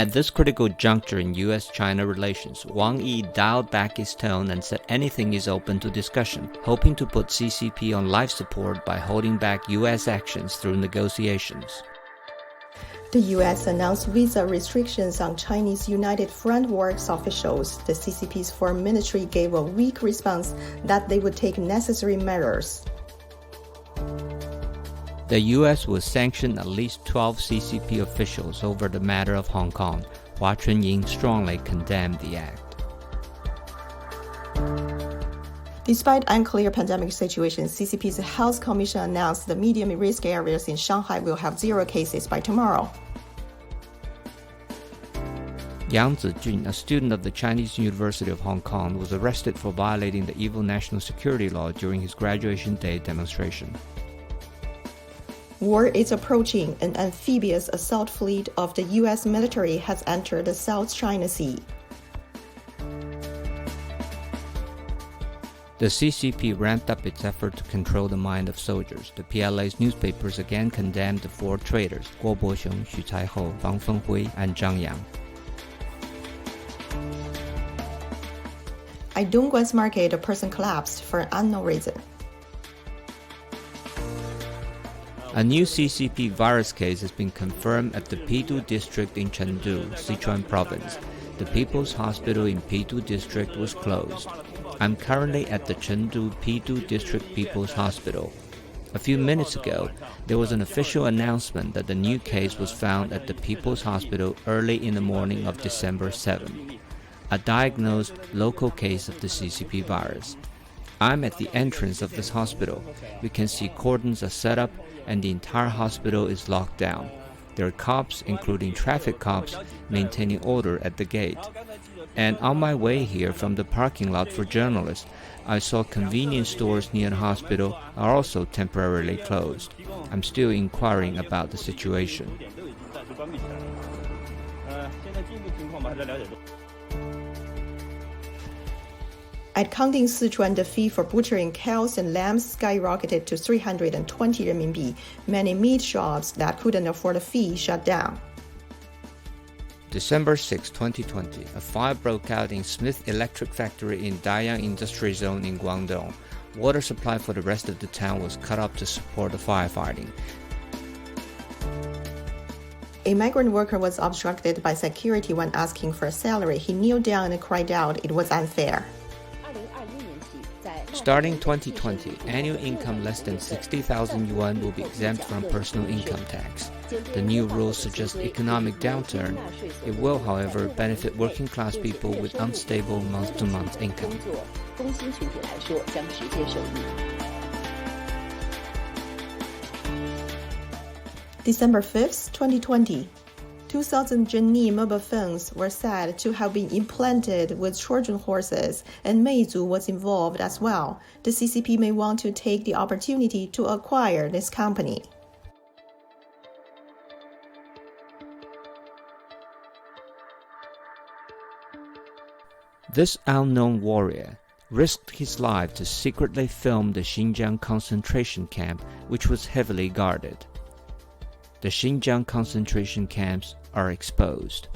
At this critical juncture in U.S.-China relations, Wang Yi dialed back his tone and said anything is open to discussion, hoping to put CCP on life support by holding back U.S. actions through negotiations. The U.S. announced visa restrictions on Chinese United Front Works officials. The CCP's foreign ministry gave a weak response that they would take necessary measures. The U.S. will sanction at least 12 CCP officials over the matter of Hong Kong. Hua Chunying strongly condemned the act. Despite unclear pandemic situation, CCP's Health Commission announced the medium risk areas in Shanghai will have 0 cases by tomorrow. Yang Zijun, a student of the Chinese University of Hong Kong, was arrested for violating the evil national security law during his graduation day demonstration. War is approaching. An amphibious assault fleet of the U.S. military has entered the South China Sea. The CCP ramped up its effort to control the mind of soldiers. The PLA's newspapers again condemned the 4 traitors, Guo Boxiong, Xu Caihou, Wang Fenghui, and Zhang Yang. At Dongguan's market, a person collapsed for an unknown reason. A new CCP-Virus case has been confirmed at the P2 district in Chengdu, Sichuan province. The People's Hospital in P2 district was closed. I'm currently at the Chengdu P2 district People's Hospital. A few minutes ago, there was an official announcement that the new case was found at the People's Hospital early in the morning of December 7. A diagnosed local case of the CCP virus. I'm at the entrance of this hospital. We can see cordons are set up and the entire hospital is locked down. There are cops, including traffic cops, maintaining order at the gate. And on my way here from the parking lot for journalists, I saw convenience stores near the hospital are also temporarily closed. I'm still inquiring about the situation. At Kangding, Sichuan, the fee for butchering cows and lambs skyrocketed to 320 renminbi. Many meat shops that couldn't afford a fee shut down. December 6, 2020, a fire broke out in Smith Electric Factory in Dayang Industry Zone in Guangdong. Water supply for the rest of the town was cut off to support the firefighting. A migrant worker was obstructed by security when asking for a salary. He kneeled down and cried out it was unfair. Starting 2020, annual income less than 60,000 yuan will be exempt from personal income tax. The new rules suggest economic downturn. It will, however, benefit working-class people with unstable month-to-month income. December 5th, 2020. 2,000 Zhenni mobile phones were said to have been implanted with Trojan horses, and Meizu was involved as well. The CCP may want to take the opportunity to acquire this company. This unknown warrior risked his life to secretly film the Xinjiang concentration camp, which was heavily guarded. The Xinjiang concentration camps are exposed.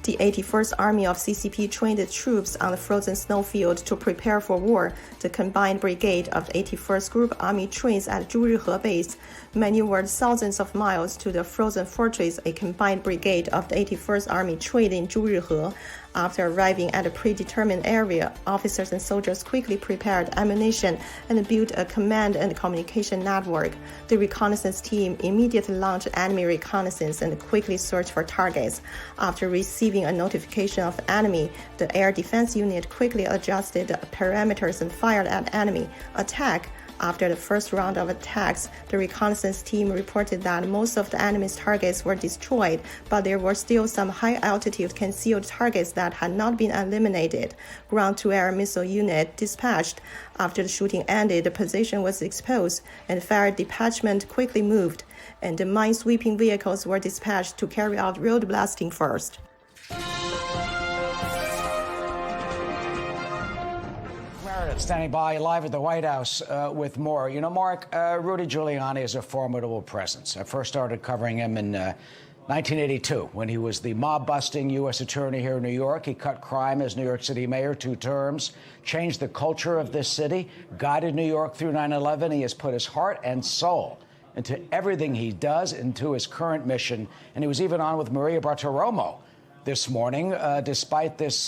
The 81st Army of CCP trained its troops on the frozen snowfield to prepare for war. The combined brigade of the 81st Group Army trains at Zhuryihe base maneuvered thousands of miles to the frozen fortress. A combined brigade of the 81st Army trained in Zhuryihe. After arriving at a predetermined area, officers and soldiers quickly prepared ammunition and built a command and communication network. The reconnaissance team immediately launched enemy reconnaissance and quickly searched for targets. After receiving a notification of the enemy, the air defense unit quickly adjusted the parameters and fired at enemy attack. After the first round of attacks, the reconnaissance team reported that most of the enemy's targets were destroyed, but there were still some high-altitude concealed targets that had not been eliminated. Ground-to-air missile unit dispatched. After the shooting ended, the position was exposed, and fire detachment quickly moved, and the mine-sweeping vehicles were dispatched to carry out road blasting first. Standing by live at the White House with more. You know, Mark, Rudy Giuliani is a formidable presence. I first started covering him in 1982 when he was the mob-busting U.S. attorney here in New York. He cut crime as New York City mayor 2 terms, changed the culture of this city, guided New York through 9/11. He has put his heart and soul into everything he does, into his current mission. And he was even on with Maria Bartiromo this morning, despite this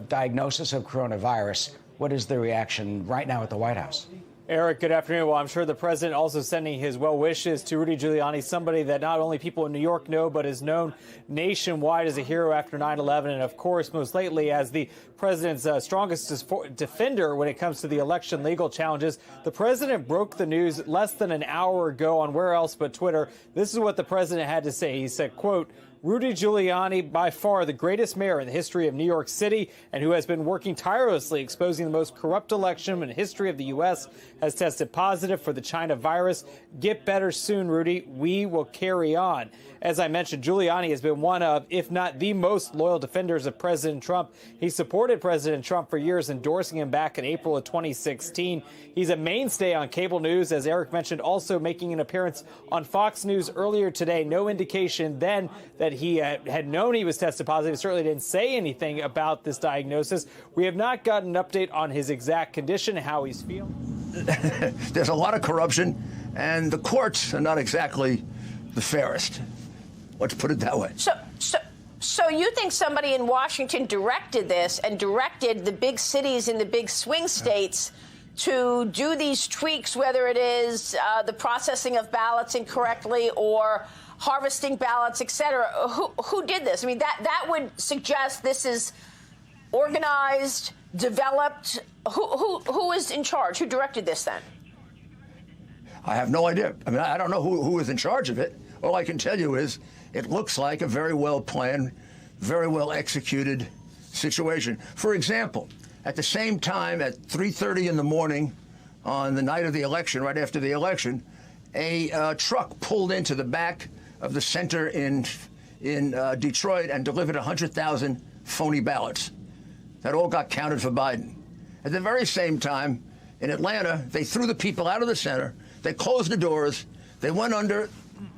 diagnosis of coronavirus. What is the reaction right now at the White House? Eric, good afternoon. Well, I'm sure the president also sending his well wishes to Rudy Giuliani, somebody that not only people in New York know, but is known nationwide as a hero after 9/11. And of course, most lately as the president's strongest defender when it comes to the election legal challenges. The president broke the news less than an hour ago on where else but Twitter. This is what the president had to say. He said, quote, Rudy Giuliani, by far the greatest mayor in the history of New York City and who has been working tirelessly exposing the most corrupt election in the history of the U.S., has tested positive for the China virus. Get better soon, Rudy. We will carry on. As I mentioned, Giuliani has been one of, if not the most loyal defenders of President Trump. He supported President Trump for years, endorsing him back in April of 2016. He's a mainstay on cable news, as Eric mentioned, also making an appearance on Fox News earlier today. No indication then that he had known he was tested positive. He certainly didn't say anything about this diagnosis. We have not gotten an update on his exact condition, how he's feeling. There's a lot of corruption, and the courts are not exactly the fairest. Let's put it that way. So you think somebody in Washington directed this and directed the big cities in the big swing states to do these tweaks, whether it is the processing of ballots incorrectly or harvesting ballots, et cetera? Who did this? I mean, that would suggest this is organized, developed. Who is in charge? Who directed this then? I have no idea. I mean, I don't know who is in charge of it. All I can tell you is it looks like a very well planned, very well executed situation. For example, at the same time at 3:30 in the morning on the night of the election, right after the election, a truck pulled into the back of the center in Detroit and delivered 100,000 phony ballots. That all got counted for Biden. At the very same time, in Atlanta, they threw the people out of the center. They closed the doors. They went under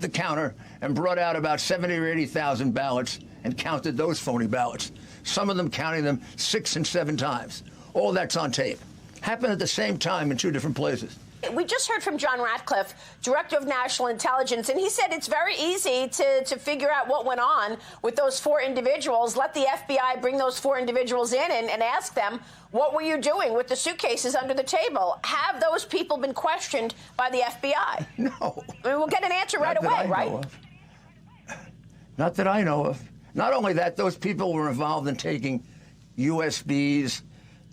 the counter and brought out about 70 or 80,000 ballots and counted those phony ballots. Some of them counting them 6 and 7 times. All that's on tape. Happened at the same time in 2 different places. We just heard from John Ratcliffe, Director of National Intelligence, and he said it's very easy to figure out what went on with those 4 individuals. Let the FBI bring those 4 individuals in and ask them, what were you doing with the suitcases under the table? Have those people been questioned by the FBI? No. I mean, we'll get an answer right away, right? Not that I know of. Not only that, those people were involved in taking USBs,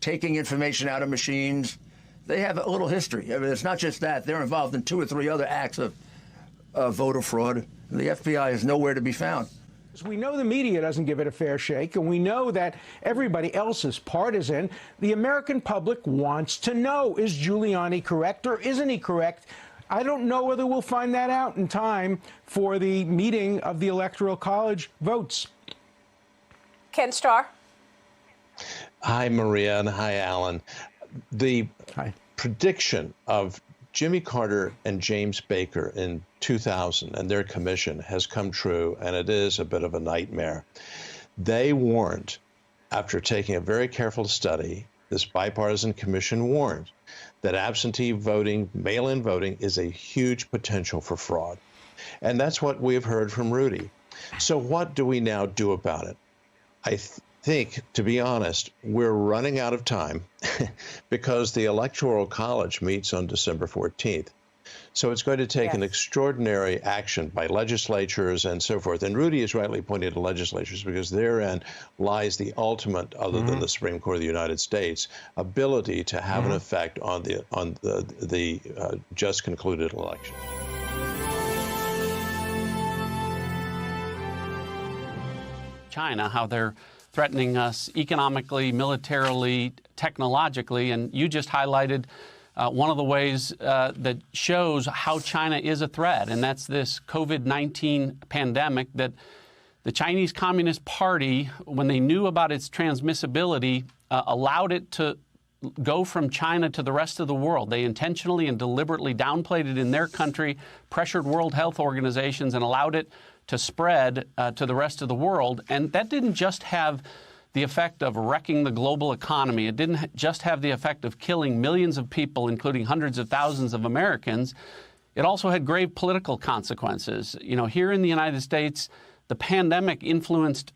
taking information out of machines. They have a little history. I mean, it's not just that. They're involved in 2 or 3 other acts of voter fraud. And the FBI is nowhere to be found. We know the media doesn't give it a fair shake, and we know that everybody else is partisan. The American public wants to know, is Giuliani correct or isn't he correct? I don't know whether we'll find that out in time for the meeting of the Electoral College votes. Ken Starr. Hi, Maria, and hi, Alan. The prediction of Jimmy Carter and James Baker in 2000 and their commission has come true, and it is a bit of a nightmare. They warned, after taking a very careful study, this bipartisan commission warned that absentee voting, mail-in voting, is a huge potential for fraud. And that's what we've heard from Rudy. So what do we now do about it? I think, to be honest, we're running out of time because the Electoral College meets on December 14th. So it's going to take an extraordinary action by legislatures and so forth. And Rudy is rightly pointing to legislatures because therein lies the ultimate, other than the Supreme Court of the United States, ability to have an effect on the just concluded election. China, how they're threatening us economically, militarily, technologically, and you just highlighted one of the ways that shows how China is a threat, and that's this COVID-19 pandemic that the Chinese Communist Party, when they knew about its transmissibility, allowed it to go from China to the rest of the world. They intentionally and deliberately downplayed it in their country, pressured World Health Organizations, and allowed it to spread to the rest of the world. And that didn't just have the effect of wrecking the global economy. It didn't just have the effect of killing millions of people, including hundreds of thousands of Americans. It also had grave political consequences. You know, here in the United States, the pandemic influenced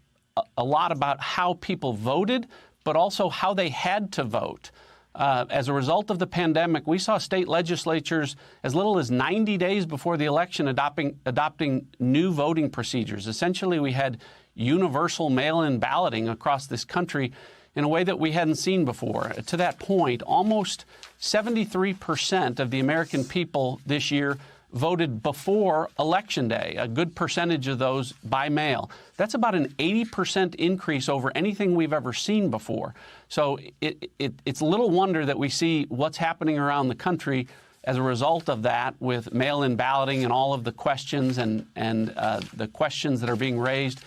a lot about how people voted, but also how they had to vote. As a result of the pandemic, we saw state legislatures as little as 90 days before the election adopting new voting procedures. Essentially, we had universal mail-in balloting across this country in a way that we hadn't seen before. To that point, almost 73% of the American people this year voted before Election Day, a good percentage of those by mail. That's about an 80% increase over anything we've ever seen before. So it's little wonder that we see what's happening around the country as a result of that, with mail-in balloting and all of the questions and the questions that are being raised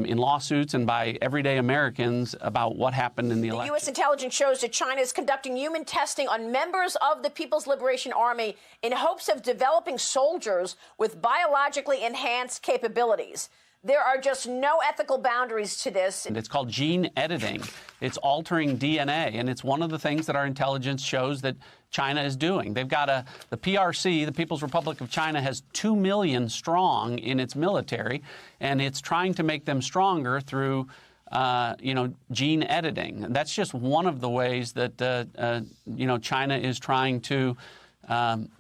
in lawsuits and by everyday Americans about what happened in the election. U.S. intelligence shows that China is conducting human testing on members of the People's Liberation Army in hopes of developing soldiers with biologically enhanced capabilities. There are just no ethical boundaries to this. And it's called gene editing. It's altering DNA, and it's one of the things that our intelligence shows that China is doing. They've got the PRC, the People's Republic of China, has 2 million strong in its military, and it's trying to make them stronger through gene editing. And that's just one of the ways that China is trying to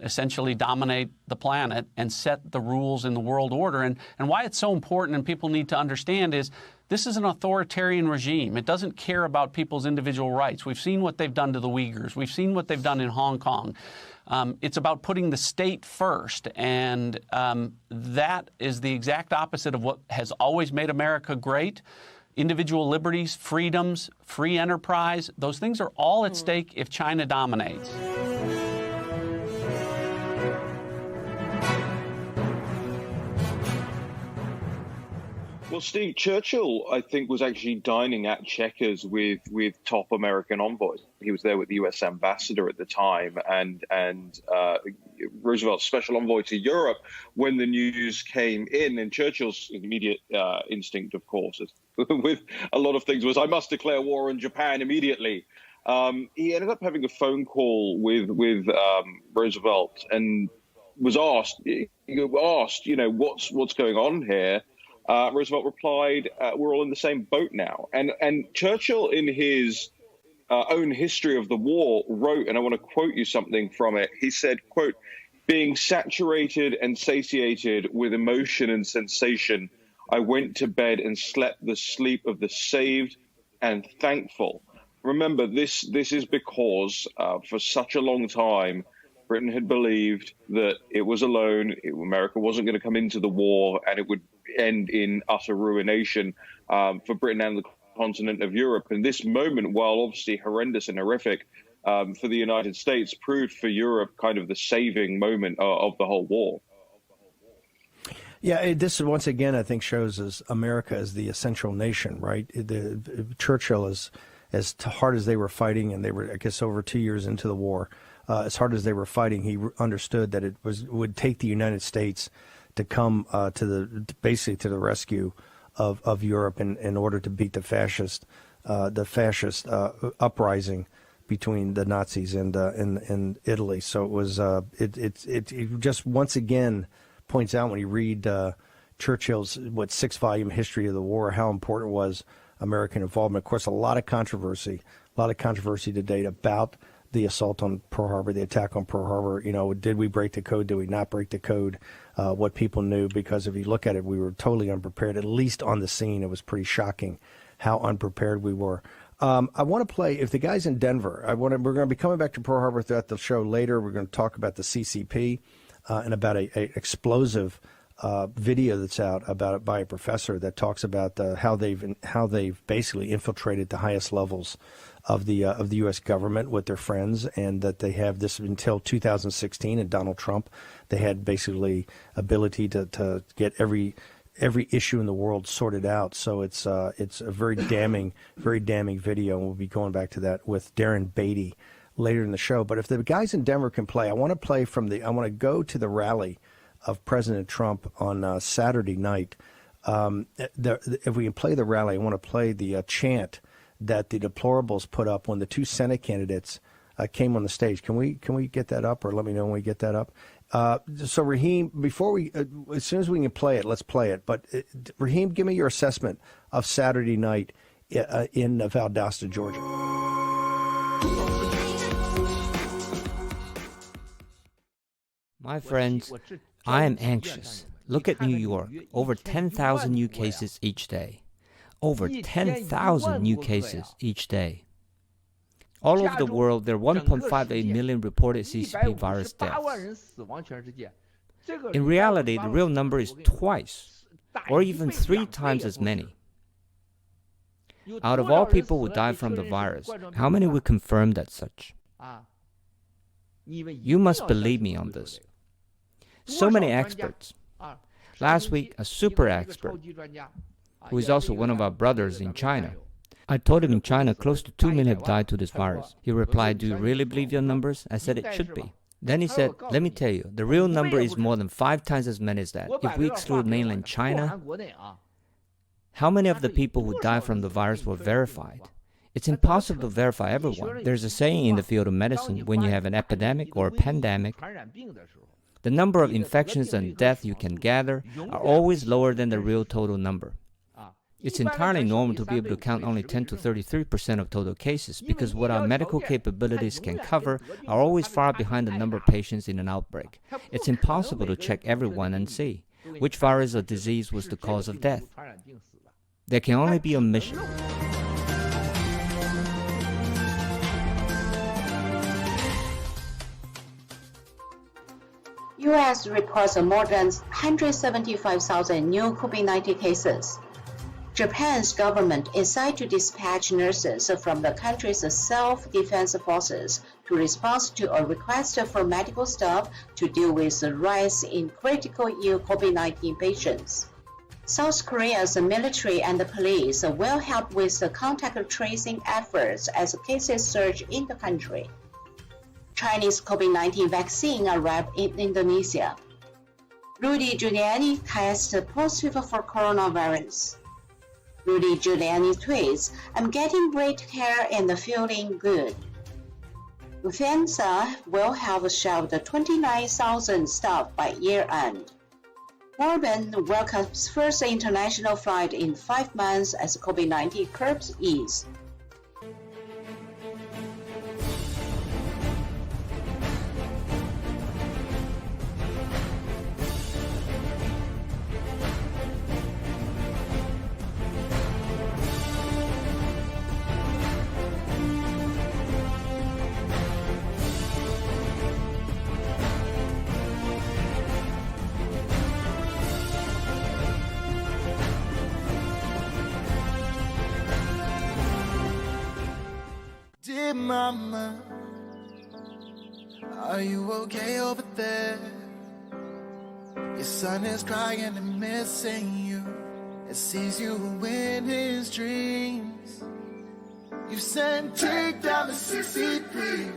essentially dominate the planet and set the rules in the world order. And why it's so important and people need to understand is this is an authoritarian regime. It doesn't care about people's individual rights. We've seen what they've done to the Uyghurs. We've seen what they've done in Hong Kong. It's about putting the state first, and that is the exact opposite of what has always made America great. Individual liberties, freedoms, free enterprise, those things are all at stake if China dominates. Well, Steve, Churchill, I think, was actually dining at Chequers with top American envoys. He was there with the U.S. ambassador at the time and Roosevelt's special envoy to Europe when the news came in. And Churchill's immediate instinct, of course, with a lot of things, was, I must declare war on Japan immediately. He ended up having a phone call with Roosevelt and was asked, what's going on here? Roosevelt replied, we're all in the same boat now. And Churchill, in his own history of the war, wrote, and I want to quote you something from it. He said, quote, being saturated and satiated with emotion and sensation, I went to bed and slept the sleep of the saved and thankful. Remember, this is because for such a long time, Britain had believed that it was alone, America wasn't going to come into the war, and it would end in utter ruination for Britain and the continent of Europe. And this moment, while obviously horrendous and horrific for the United States, proved for Europe kind of the saving moment of the whole war. Yeah, this is once again, I think, shows us America as the essential nation, right? Churchill, as hard as they were fighting, and they were, I guess, over 2 years into the war, as hard as they were fighting, he understood that would take the United States to come basically to the rescue of Europe in order to beat the fascist uprising between the Nazis and Italy. So it was it just once again points out when you read Churchill's 6-volume history of the war how important was American involvement. Of course, a lot of controversy to date about the assault on Pearl Harbor, the attack on Pearl Harbor. You know, did we break the code? Did we not break the code? What people knew, because if you look at it, we were totally unprepared. At least on the scene, it was pretty shocking how unprepared we were. I want to play, if the guys in Denver, we're going to be coming back to Pearl Harbor throughout the show later. We're going to talk about the CCP and about a explosive video that's out by a professor that talks about how they've basically infiltrated the highest levels of the U.S. government with their friends, and that they have this until 2016 and Donald Trump. They had basically ability to get every issue in the world sorted out. So it's a very damning video, and we'll be going back to that with Darren Beatty later in the show. But if the guys in Denver can play, I want to go to the rally of President Trump on Saturday night. If we can play the rally, I want to play the chant that the deplorables put up when the two Senate candidates came on the stage. Can we get that up, or let me know when we get that up? So Raheem, before as soon as we can play it, let's play it. But Raheem, give me your assessment of Saturday night in Valdosta, Georgia. My friends, I am anxious. Look at New York, over 10,000 new cases each day. Over 10,000 new cases each day. All over the world, there are 1.58 million reported CCP virus deaths. In reality, the real number is twice, or even 3 times as many. Out of all people who died from the virus, how many would confirm that such? You must believe me on this. So many experts. Last week, a super expert, who is also one of our brothers in China. I told him in China close to 2 million have died to this virus. He replied, "Do you really believe your numbers?" I said it should be. Then he said, "Let me tell you, the real number is more than 5 times as many as that. If we exclude mainland China, how many of the people who died from the virus were verified? It's impossible to verify everyone. There's a saying in the field of medicine, when you have an epidemic or a pandemic, the number of infections and deaths you can gather are always lower than the real total number. It's entirely normal to be able to count only 10 to 33% of total cases, because what our medical capabilities can cover are always far behind the number of patients in an outbreak. It's impossible to check everyone and see which virus or disease was the cause of death. There can only be omission. U.S. reports more than 175,000 new COVID-19 cases. Japan's government is said to dispatch nurses from the country's self-defense forces to respond to a request for medical staff to deal with the rise in critical ill COVID-19 patients. South Korea's military and the police will help with the contact tracing efforts as cases surge in the country. Chinese COVID-19 vaccine arrived in Indonesia. Rudy Giuliani tested positive for coronavirus. Rudy Giuliani tweets, "I'm getting great care and feeling good." Lufthansa will have shelved 29,000 staff by year-end. Melbourne welcomes first international flight in 5 months as COVID-19 curbs ease. Dear mama, are you okay over there? Your son is crying and missing you, and sees you in his dreams. You sent Jake down to CCP,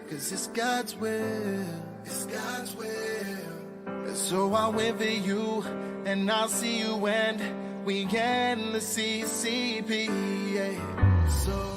'cause 'cause it's God's will. It's God's will. So I'll wait for you, and I'll see you when we end the CCP. Yeah. So